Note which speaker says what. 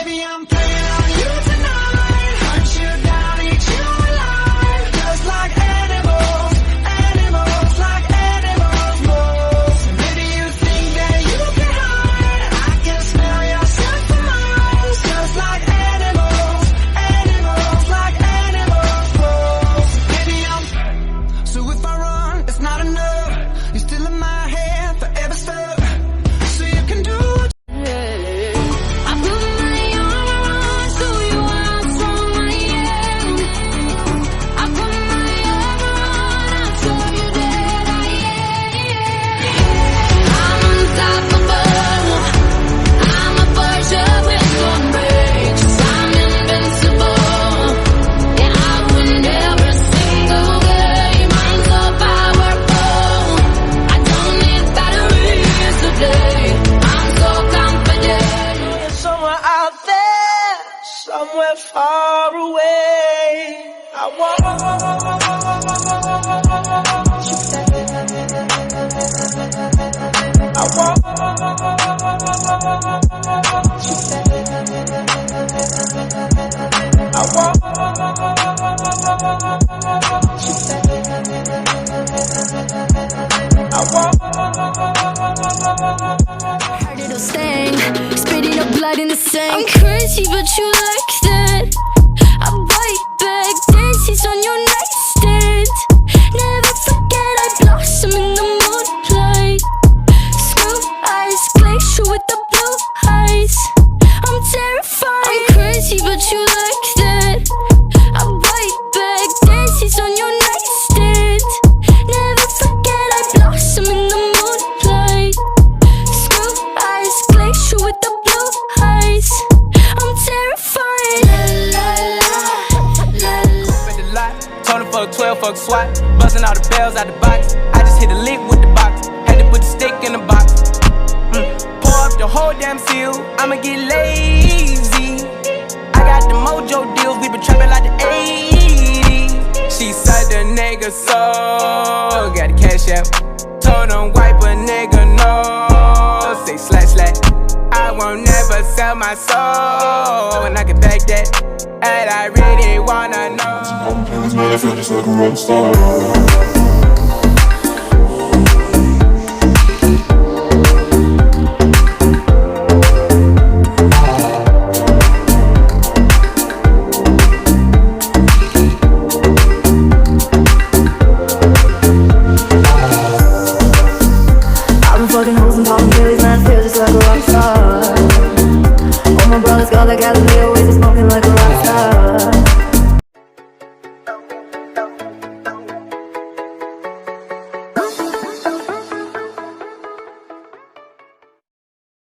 Speaker 1: Baby, I'm playing on you tonight. Hunt you down, eat you alive. Just like animals, animals, like animals move. Baby, you think that you can hide. I can smell your scent for miles. Just like animals, animals, like animals move. Baby, I'm so if I run, it's not enough. You're still in my head, forever stuck. So you can do what I put my arm around, so you are someone I am. I put my arm around, I show you that I am. I'm unstoppable. I'm a virgin with some rage. 'Cause I'm invincible. Yeah, I win every single game. I'm so powerful. I don't need batteries today. I'm so confident. Somewhere out there, somewhere far away, I want you. I want you. I want you. I want heart it'll sting, spitting up blood in the sink. I'm crazy, but you like that. I bite back, daisies on your nightstand. Never forget I blossom in the moonlight. Screw eyes, glacier with the blue eyes. I'm terrified. I'm crazy, but you like that. I bite back, daisies on your nightstand. Never forget I blossom in the moonlight. Screw eyes, glacier with the blue eyes. I'm terrified. La la la la.
Speaker 2: Spent a lot, Tony fuck 12, fuck SWAT. Buzzing all the bells out the box. I just hit a lick with the box. Had to put the stick in the box. Pour up the whole damn seal. I'ma get lazy. I got the mojo deals. We been trapping like the 80s. She said the nigga soul. Got the cash out. Told him wipe a nigga no. Say slash slash. I won't never sell my soul. And I can back that. And I really wanna know.
Speaker 3: I'm playing this man, I feel just like a rock star.
Speaker 4: I've been fucking hoes and popping pills, man, I feel just like a rock star. All my brothers got like Galileo, always smoking like a